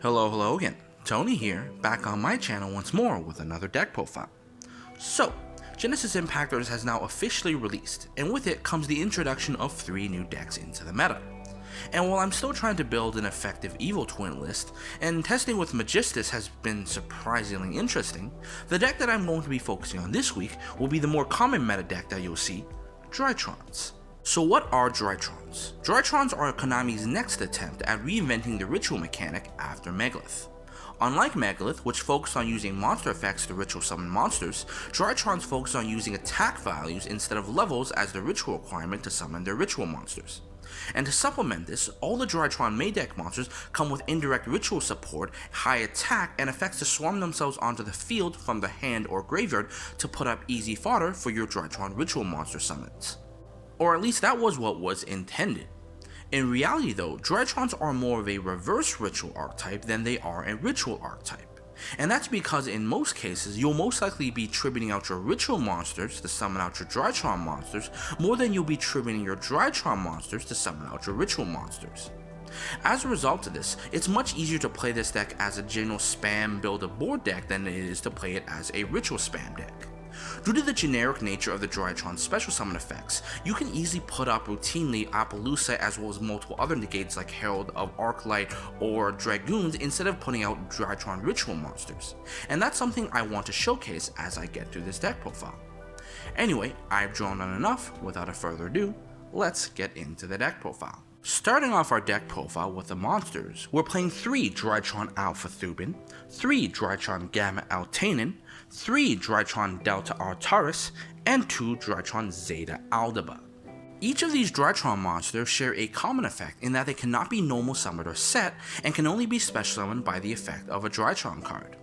Hello again. Tony here, back on my channel once more with another deck profile. So, Genesis Impactors has now officially released, and with it comes the introduction of 3 new decks into the meta. And while I'm still trying to build an effective Evil Twin list, and testing with Magistus has been surprisingly interesting, the deck that I'm going to be focusing on this week will be the more common meta deck that you'll see, Drytrons. So what are Drytrons? Drytrons are Konami's next attempt at reinventing the ritual mechanic after Megalith. Unlike Megalith, which focused on using monster effects to ritual summon monsters, Drytrons focus on using attack values instead of levels as the ritual requirement to summon their ritual monsters. And to supplement this, all the Drytron main deck monsters come with indirect ritual support, high attack, and effects to swarm themselves onto the field from the hand or graveyard to put up easy fodder for your Drytron ritual monster summons. Or at least that was what was intended. In reality though, Drytrons are more of a reverse ritual archetype than they are a ritual archetype. And that's because in most cases, you'll most likely be tributing out your ritual monsters to summon out your Drytron monsters more than you'll be tributing your Drytron monsters to summon out your ritual monsters. As a result of this, it's much easier to play this deck as a general spam build a board deck than it is to play it as a ritual spam deck. Due to the generic nature of the Drytron special summon effects, you can easily put up routinely Appaloosa as well as multiple other negates like Herald of Arclight or Dragoons instead of putting out Drytron ritual monsters, and that's something I want to showcase as I get through this deck profile. Anyway, I've drawn on enough. Without further ado, let's get into the deck profile. Starting off our deck profile with the monsters, we're playing 3 Drytron Alpha Thuban, 3 Drytron Gamma Altanen, 3 Drytron Delta Artaris, and 2 Drytron Zeta Aldaba. Each of these Drytron monsters share a common effect in that they cannot be normal summoned or set, and can only be special summoned by the effect of a Drytron card.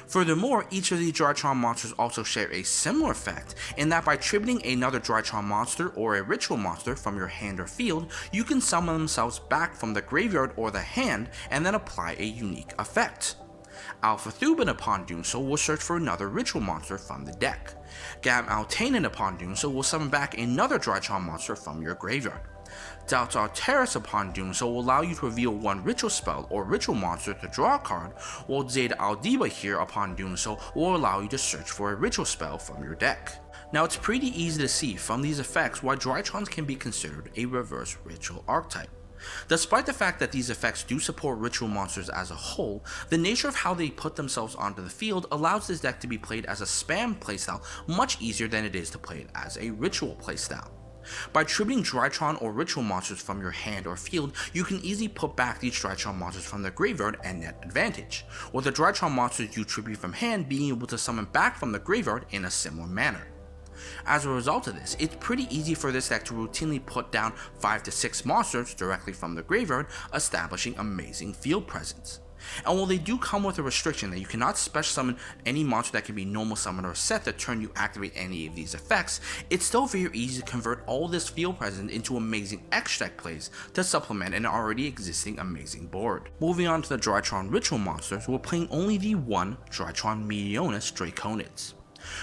Furthermore, each of these Drytron monsters also share a similar effect in that by tributing another Drytron monster or a ritual monster from your hand or field, you can summon themselves back from the graveyard or the hand and then apply a unique effect. Alpha Thuban upon doing so will search for another ritual monster from the deck. Gamma Altanen upon doing so will summon back another Drytron monster from your graveyard. Delta Artaris upon doing so will allow you to reveal one ritual spell or ritual monster to draw a card, while Zeta Aldaba here upon doing so will allow you to search for a ritual spell from your deck. Now it's pretty easy to see from these effects why Drytrons can be considered a reverse ritual archetype. Despite the fact that these effects do support ritual monsters as a whole, the nature of how they put themselves onto the field allows this deck to be played as a spam playstyle much easier than it is to play it as a ritual playstyle. By tributing Drytron or ritual monsters from your hand or field, you can easily put back these Drytron monsters from the graveyard and net advantage, with the Drytron monsters you tribute from hand being able to summon back from the graveyard in a similar manner. As a result of this, it's pretty easy for this deck to routinely put down 5 to 6 monsters directly from the graveyard, establishing amazing field presence. And while they do come with a restriction that you cannot special summon any monster that can be normal summoned or set the turn you activate any of these effects, it's still very easy to convert all this field presence into amazing extract plays to supplement an already existing amazing board. Moving on to the Drytron ritual monsters, we're playing only the 1 Drytron Meteonis Draconids.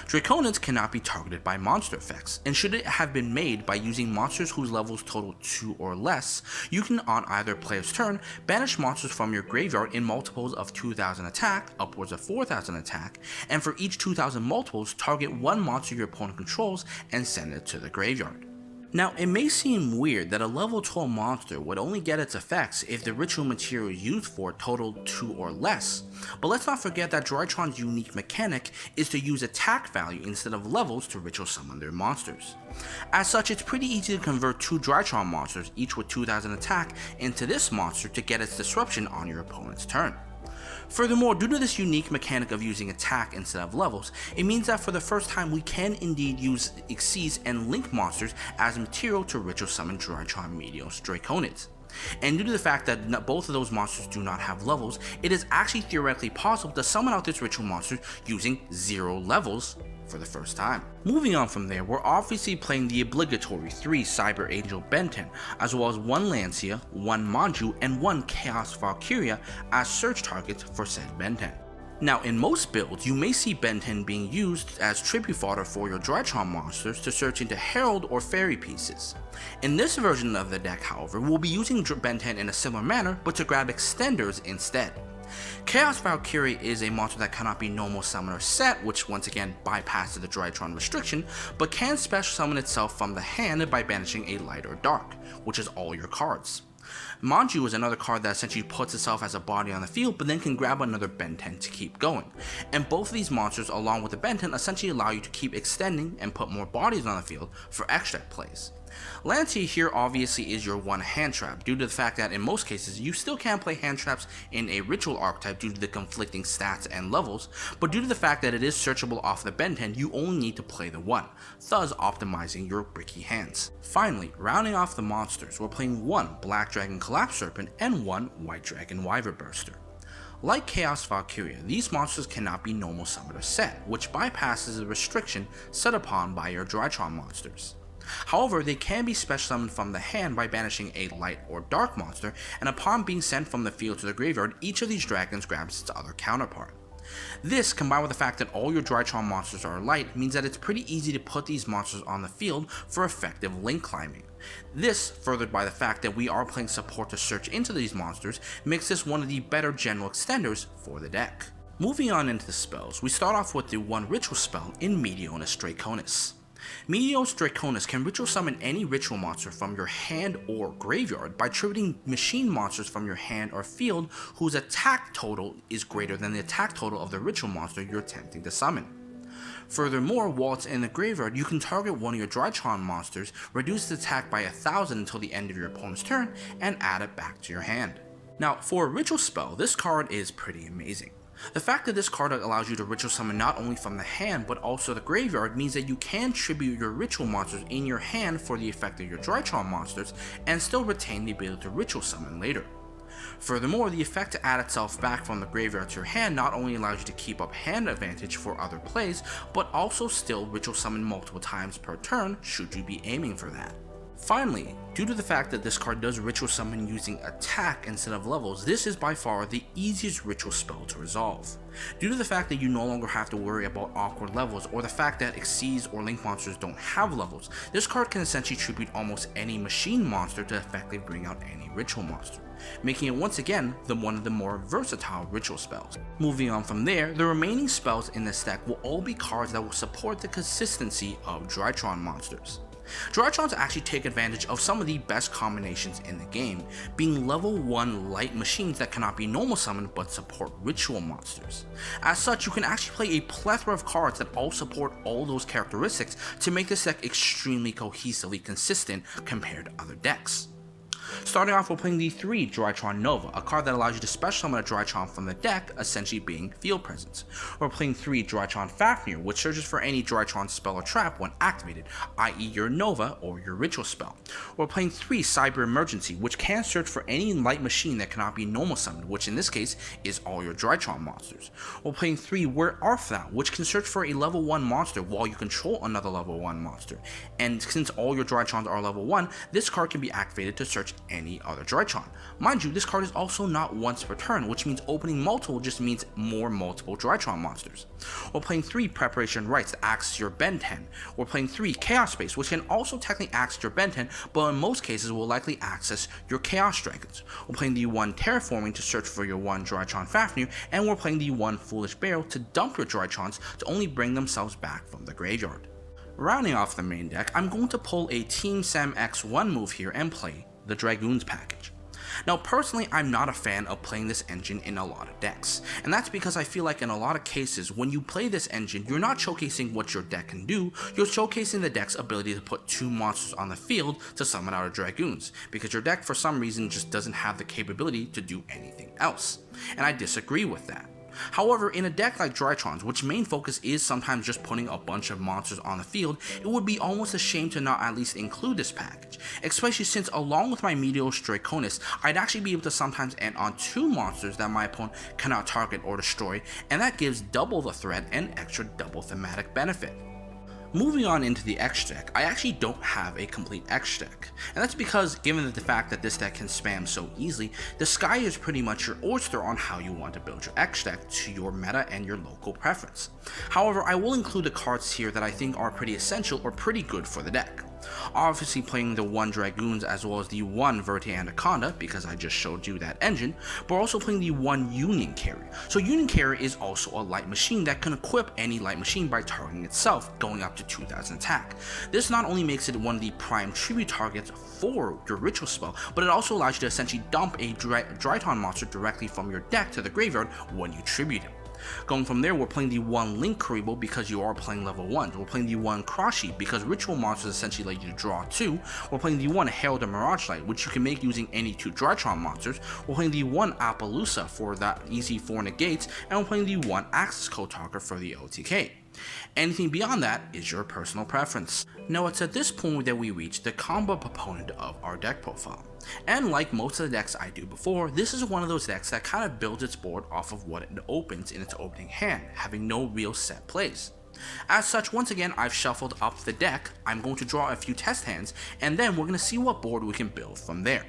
Draconids cannot be targeted by monster effects, and should it have been made by using monsters whose levels total 2 or less, you can on either player's turn banish monsters from your graveyard in multiples of 2000 attack, upwards of 4000 attack, and for each 2000 multiples target 1 monster your opponent controls and send it to the graveyard. Now, it may seem weird that a level 12 monster would only get its effects if the ritual material used for it totaled 2 or less, but let's not forget that Drytron's unique mechanic is to use attack value instead of levels to ritual summon their monsters. As such, it's pretty easy to convert 2 Drytron monsters, each with 2000 attack, into this monster to get its disruption on your opponent's turn. Furthermore, due to this unique mechanic of using attack instead of levels, it means that for the first time we can indeed use Xyz and Link monsters as material to ritual summon Drytron Meteonis Draconids. And due to the fact that both of those monsters do not have levels, it is actually theoretically possible to summon out this ritual monster using 0 levels for the first time. Moving on from there, we're obviously playing the obligatory 3 Cyber Angel Benten, as well as 1 Lancia, 1 Manju, and 1 Chaos Valkyrie as search targets for said Benten. Now, in most builds, you may see Benten being used as tribute fodder for your Drytron monsters to search into Herald or Fairy pieces. In this version of the deck, however, we'll be using Benten in a similar manner, but to grab extenders instead. Chaos Valkyrie is a monster that cannot be normal summon or set, which once again bypasses the Drytron restriction, but can special summon itself from the hand by banishing a light or dark, which is all your cards. Manju is another card that essentially puts itself as a body on the field, but then can grab another Benten to keep going. And both of these monsters, along with the Benten, essentially allow you to keep extending and put more bodies on the field for extra plays. Lancy here obviously is your one hand trap, due to the fact that in most cases you still can play hand traps in a ritual archetype due to the conflicting stats and levels, but due to the fact that it is searchable off the Benten, you only need to play the one, thus optimizing your bricky hands. Finally, rounding off the monsters, we're playing one Black Dragon Collapse Serpent and one White Dragon Wyvern Burster. Like Chaos Valkyrie, these monsters cannot be normal summoned or set, which bypasses the restriction set upon by your Drytron monsters. However, they can be special summoned from the hand by banishing a light or dark monster, and upon being sent from the field to the graveyard, each of these dragons grabs its other counterpart. This, combined with the fact that all your Drytron monsters are light, means that it's pretty easy to put these monsters on the field for effective link climbing. This, furthered by the fact that we are playing support to search into these monsters, makes this one of the better general extenders for the deck. Moving on into the spells, we start off with the one ritual spell in Meteonis Draconis. Meteonis Draconis can ritual summon any ritual monster from your hand or graveyard by tributing machine monsters from your hand or field whose attack total is greater than the attack total of the ritual monster you're attempting to summon. Furthermore, while it's in the graveyard, you can target one of your Drytron monsters, reduce its attack by 1000 until the end of your opponent's turn, and add it back to your hand. Now, for a ritual spell, this card is pretty amazing. The fact that this card allows you to ritual summon not only from the hand but also the graveyard means that you can tribute your ritual monsters in your hand for the effect of your Drytron monsters and still retain the ability to ritual summon later. Furthermore, the effect to add itself back from the graveyard to your hand not only allows you to keep up hand advantage for other plays, but also still ritual summon multiple times per turn should you be aiming for that. Finally, due to the fact that this card does ritual summon using attack instead of levels, this is by far the easiest ritual spell to resolve. Due to the fact that you no longer have to worry about awkward levels or the fact that Xyz or Link monsters don't have levels, this card can essentially tribute almost any machine monster to effectively bring out any ritual monster, making it once again one of the more versatile ritual spells. Moving on from there, the remaining spells in this deck will all be cards that will support the consistency of Drytron monsters. Drytrons actually take advantage of some of the best combinations in the game, being level 1 light machines that cannot be normal summoned but support ritual monsters. As such, you can actually play a plethora of cards that all support all those characteristics to make this deck extremely cohesively consistent compared to other decks. Starting off, we're playing the 3 Drytron Nova, a card that allows you to special summon a Drytron from the deck, essentially being field presence. We're playing 3 Drytron Fafnir, which searches for any Drytron spell or trap when activated, i.e. your Nova or your ritual spell. We're playing 3 Cyber Emergency, which can search for any light machine that cannot be normal summoned, which in this case is all your Drytron monsters. We're playing 3 Where Art Thou, which can search for a level 1 monster while you control another level 1 monster. And since all your Drytrons are level 1, this card can be activated to search any other Drytron. Mind you, this card is also not once per turn, which means opening multiple just means more multiple Drytron monsters. We're playing 3 Preparation Rites to access your Benten. We're playing 3 Chaos Space, which can also technically access your Benten, but in most cases will likely access your Chaos Dragons. We're playing the 1 Terraforming to search for your 1 Drytron Fafnir, and we're playing the 1 Foolish Burial to dump your Drytrons to only bring themselves back from the graveyard. Rounding off the main deck, I'm going to pull a Team Sam X1 move here and play the Dragoons package. Now personally, I'm not a fan of playing this engine in a lot of decks, and that's because I feel like in a lot of cases when you play this engine, you're not showcasing what your deck can do, you're showcasing the deck's ability to put 2 monsters on the field to summon out a Dragoons, because your deck for some reason just doesn't have the capability to do anything else, and I disagree with that. However, in a deck like Drytron's, which main focus is sometimes just putting a bunch of monsters on the field, it would be almost a shame to not at least include this package, especially since along with my Meteoris Draconis, I'd actually be able to sometimes end on 2 monsters that my opponent cannot target or destroy, and that gives double the threat and extra double thematic benefit. Moving on into the X deck, I actually don't have a complete X deck, and that's because given the fact that this deck can spam so easily, the sky is pretty much your oyster on how you want to build your X deck to your meta and your local preference. However, I will include the cards here that I think are pretty essential or pretty good for the deck. Obviously playing the 1 Dragoons as well as the 1 Verte Anaconda, because I just showed you that engine, but also playing the 1 Union Carrier. So Union Carrier is also a light machine that can equip any light machine by targeting itself, going up to 2000 attack. This not only makes it one of the prime tribute targets for your ritual spell, but it also allows you to essentially dump a Drytron monster directly from your deck to the graveyard when you tribute him. Going from there, we're playing the 1 Link Karibo because you are playing level 1. We're playing the 1 Krashi because ritual monsters essentially let you draw 2. We're playing the 1 Herald of Mirage Light, which you can make using any 2 Drytron monsters. We're playing the 1 Appaloosa for that easy 4 negates, and we're playing the 1 Axis Code Talker for the OTK. Anything beyond that is your personal preference. Now it's at this point that we reach the combo proponent of our deck profile. And like most of the decks I do before, this is one of those decks that kind of builds its board off of what it opens in its opening hand, having no real set plays. As such, once again, I've shuffled up the deck, I'm going to draw a few test hands, and then we're going to see what board we can build from there.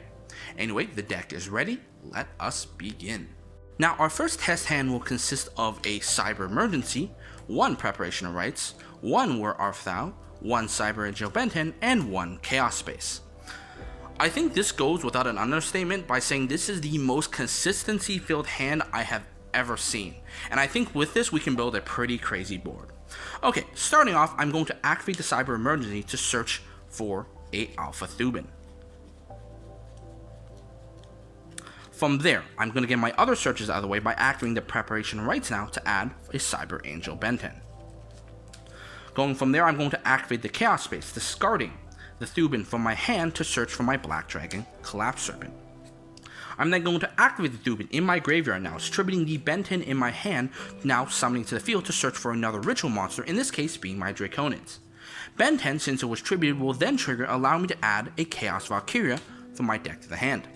Anyway, the deck is ready, let us begin. Now our first test hand will consist of a Cyber Emergency, 1 Preparation of Rites, 1 War Arthau, 1 Cyber Angel Benten, and 1 Chaos Space. I think this goes without an understatement by saying this is the most consistency-filled hand I have ever seen, and I think with this we can build a pretty crazy board. Okay, starting off, I'm going to activate the Cyber Emergency to search for a Alpha Thuban. From there, I'm going to get my other searches out of the way by activating the Preparation Rites now to add a Cyber Angel Benten. Going from there, I'm going to activate the Chaos Space, discarding the Thuban from my hand to search for my Black Dragon Collapse Serpent. I'm then going to activate the Thuban in my graveyard now, distributing the Benten in my hand, now summoning to the field to search for another ritual monster, in this case being my Draconids. Benten, since it was tributed, will then trigger, allowing me to add a Chaos Valkyrie from my deck to the hand.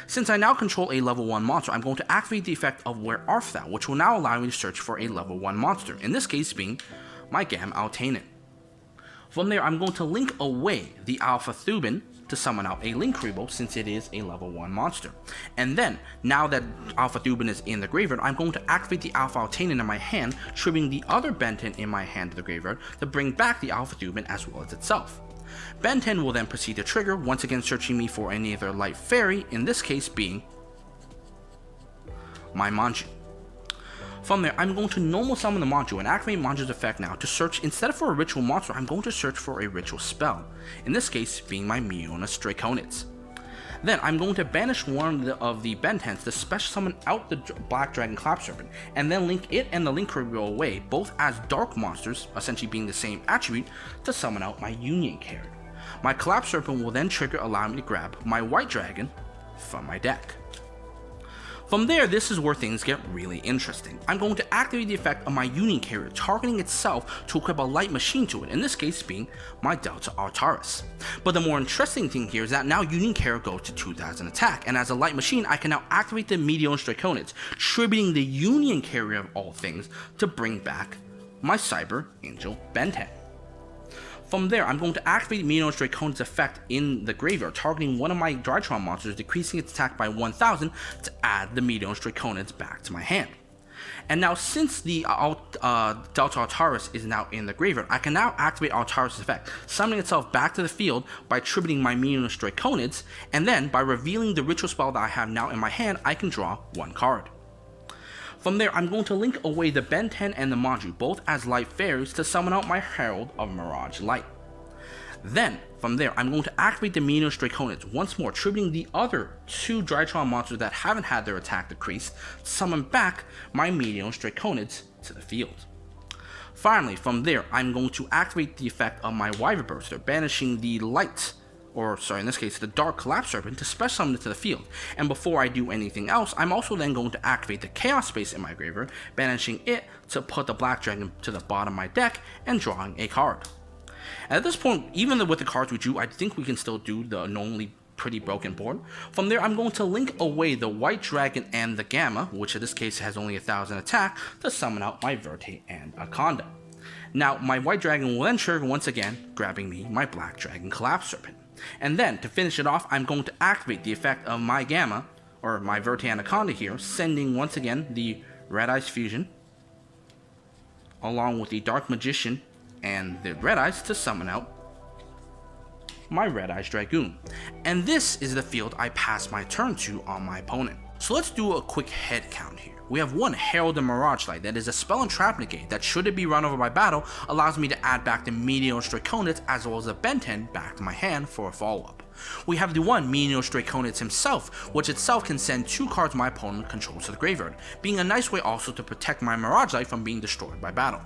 Since I now control a level 1 monster, I'm going to activate the effect of Where Art Thou, which will now allow me to search for a level 1 monster, in this case being my Gam Altanen. From there, I'm going to link away the Alpha Thuban to summon out a Link Karibo, since it is a level 1 monster. And then, now that Alpha Thuban is in the graveyard, I'm going to activate the Alpha Altanen in my hand, triggering the other Benten in my hand to the graveyard to bring back the Alpha Thuban as well as itself. Benten will then proceed to trigger, once again searching me for any other light fairy, in this case being my Manju. From there, I'm going to normal summon the Manju and activate Manju's effect now to search, instead of for a ritual monster, I'm going to search for a ritual spell, in this case being my Mionis Draconids. Then I'm going to banish one of the Bentens to special summon out the Black Dragon Collapse Serpent, and then link it and the Link Karibo away, both as dark monsters, essentially being the same attribute, to summon out my Union Carrier. My Collapse Serpent will then trigger, allowing me to grab my White Dragon from my deck. From there, this is where things get really interesting. I'm going to activate the effect of my Union Carrier, targeting itself to equip a light machine to it, in this case being my Delta Artaris. But the more interesting thing here is that now Union Carrier goes to 2000 attack, and as a light machine, I can now activate the Mionis Draconids, tributing the Union Carrier of all things to bring back my Cyber Angel Benten. From there, I'm going to activate Mionis Draconids effect in the graveyard, targeting one of my Drytron monsters, decreasing its attack by 1000 to add the Mionis Draconids back to my hand. And now, since the Delta Artaris is now in the graveyard, I can now activate Artaris' effect, summoning itself back to the field by tributing my Mionis Draconids, and then by revealing the ritual spell that I have now in my hand, I can draw 1 card. From there, I'm going to link away the Benten and the Manju, both as light fairies, to summon out my Herald of Mirage Light. Then, from there, I'm going to activate the Mionis Draconids, once more tributing the other 2 Drytron monsters that haven't had their attack decreased, to summon back my Mionis Draconids to the field. Finally, from there, I'm going to activate the effect of my Wyvern Burster, banishing the light, or sorry, in this case, the Dark Collapse Serpent, to special summon it to the field. And before I do anything else, I'm also then going to activate the Chaos Space in my graveyard, banishing it to put the Black Dragon to the bottom of my deck and drawing a card. And at this point, even with the cards we drew, I think we can still do the normally pretty broken board. From there, I'm going to link away the White Dragon and the Gamma, which in this case has only 1000 attack, to summon out my Verte and Anaconda. Now, my White Dragon will then trigger once again, grabbing me my Black Dragon Collapse Serpent. And then, to finish it off, I'm going to activate the effect of my Gamma, or my Verte Anaconda here, sending once again the Red Eyes Fusion, along with the Dark Magician and the Red Eyes to summon out my Red Eyes Dragoon. And this is the field I pass my turn to on my opponent. So let's do a quick head count here. We have one Herald of Mirage Light that is a spell and trap negate that, should it be run over by battle, allows me to add back the Meteor Draconids as well as a Ben-10 back to my hand for a follow-up. We have the one Meteor Draconids himself, which itself can send 2 cards my opponent controls to the graveyard, being a nice way also to protect my Mirage Light from being destroyed by battle.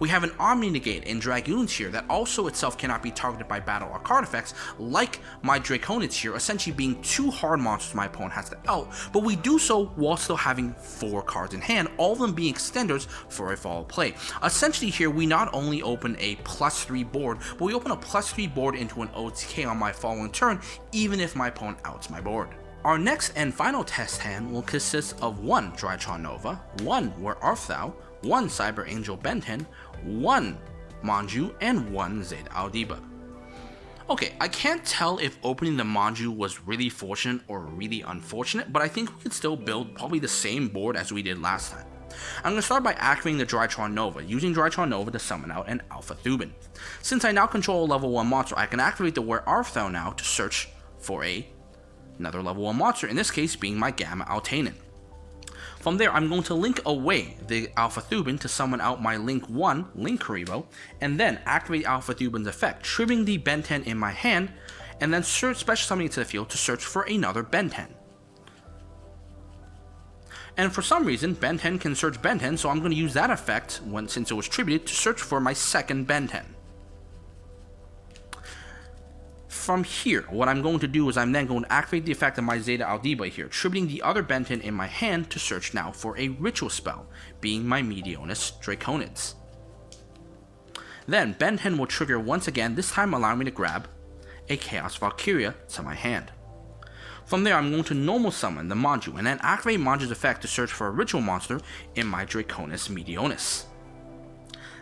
We have an Omni Negate in Dragoons here that also itself cannot be targeted by battle or card effects, like my Draconids here, essentially being 2 hard monsters my opponent has to out, but we do so while still having 4 cards in hand, all of them being extenders for a follow play. Essentially here, we not only open a +3 board, but we open a +3 board into an OTK on my following turn, even if my opponent outs my board. Our next and final test hand will consist of 1 Drytron Nova, 1 Where Art Thou, 1 Cyber Angel Ben-10, 1 Manju, and 1 Zeta Aldiba. Okay, I can't tell if opening the Manju was really fortunate or really unfortunate, but I think we could still build probably the same board as we did last time. I'm going to start by activating the Drytron Nova, using Drytron Nova to summon out an Alpha Thuban. Since I now control a level 1 monster, I can activate the Where Art Thou now to search for another level 1 monster, in this case being my Gamma Altanen. From there, I'm going to link away the Alpha Thuban to summon out my Link 1, Link Karibo, and then activate Alpha Thuban's effect, triggering the Ben-10 in my hand, and then special summoning it to the field to search for another Ben-10. And for some reason, Ben-10 can search Ben-10, so I'm going to use that effect, since it was tributed, to search for my second Ben-10. From here, what I'm going to do is I'm then going to activate the effect of my Zeta Aldiba here, tributing the other Ben-10 in my hand to search now for a ritual spell, being my Meteonis Draconids. Then Ben-10 will trigger once again, this time allowing me to grab a Chaos Valkyrie to my hand. From there, I'm going to normal summon the Manju and then activate Manju's effect to search for a ritual monster in my Draconis Meteonis.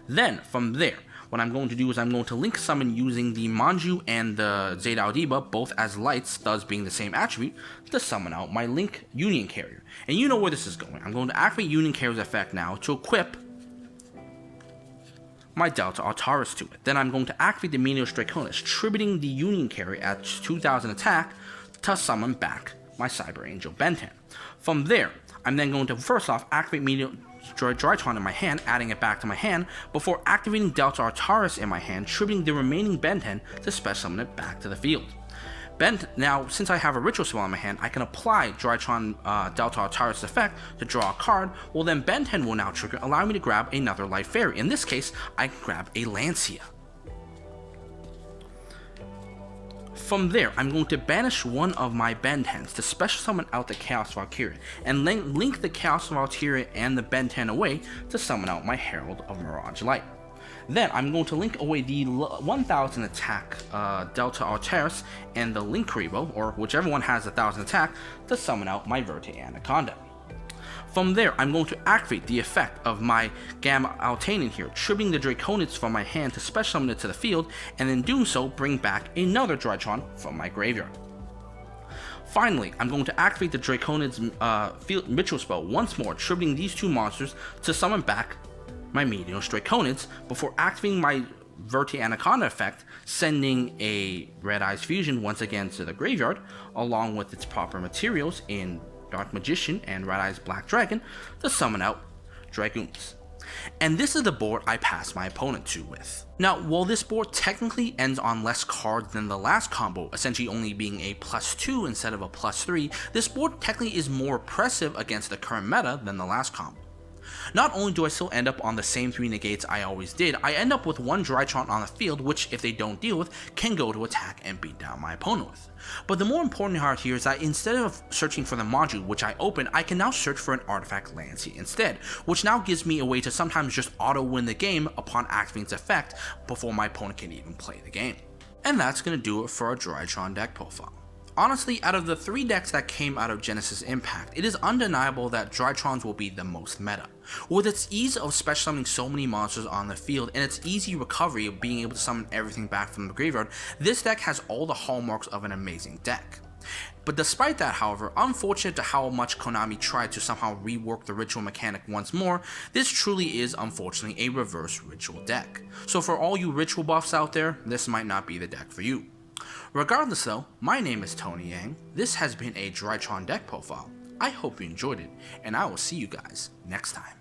Then, from there, what I'm going to do is I'm going to link summon using the Manju and the Zeta Aldiba, both as lights, thus being the same attribute, to summon out my Link Union Carrier. And you know where this is going. I'm going to activate Union Carrier's effect now to equip my Delta Artaris to it. Then I'm going to activate the Meteor Draconis, tributing the Union Carrier at 2000 attack to summon back my Cyber Angel Ben-10. From there, I'm then going to first off activate Meteor Drytron in my hand, adding it back to my hand, before activating Delta Artaris in my hand, tributing the remaining Ben-10 to special summon it back to the field. Now, since I have a ritual spell in my hand, I can apply Drytron Delta Artaris effect to draw a card, well then Ben-10 will now trigger, allowing me to grab another Light Fairy. In this case, I can grab a Lancia. From there, I'm going to banish one of my Ben-10s to special summon out the Chaos Valkyrie, and link the Chaos Valkyrie and the Ben-10 away to summon out my Herald of Mirage Light. Then I'm going to link away the 1000 attack Delta Artaris and the Link Karibo, or whichever one has 1000 attack, to summon out my Verte Anaconda. From there, I'm going to activate the effect of my Gamma Altanen here, tributing the Draconids from my hand to special summon it to the field, and in doing so, bring back another Drytron from my graveyard. Finally, I'm going to activate the Draconids field ritual spell once more, tributing these 2 monsters to summon back my Meteonis Draconids, before activating my Verte Anaconda effect, sending a Red Eyes Fusion once again to the graveyard, along with its proper materials in Dark Magician and Red Eyes Black Dragon, to summon out Dragoons. And this is the board I pass my opponent to with. Now, while this board technically ends on less cards than the last combo, essentially only being a +2 instead of a +3, this board technically is more oppressive against the current meta than the last combo. Not only do I still end up on the same 3 negates I always did, I end up with 1 Drytron on the field, which if they don't deal with, can go to attack and beat down my opponent with. But the more important part here is that instead of searching for the Manju, which I open, I can now search for an Artifact Lancia instead, which now gives me a way to sometimes just auto-win the game upon activating its effect before my opponent can even play the game. And that's going to do it for our Drytron deck profile. Honestly, out of the 3 decks that came out of Genesis Impact, it is undeniable that Drytrons will be the most meta. With its ease of special summoning so many monsters on the field and its easy recovery of being able to summon everything back from the graveyard, this deck has all the hallmarks of an amazing deck. But despite that, however, unfortunate to how much Konami tried to somehow rework the ritual mechanic once more, this truly is unfortunately a reverse ritual deck. So for all you ritual buffs out there, this might not be the deck for you. Regardless though, my name is Tony Yang, this has been a Drytron deck profile. I hope you enjoyed it, and I will see you guys next time.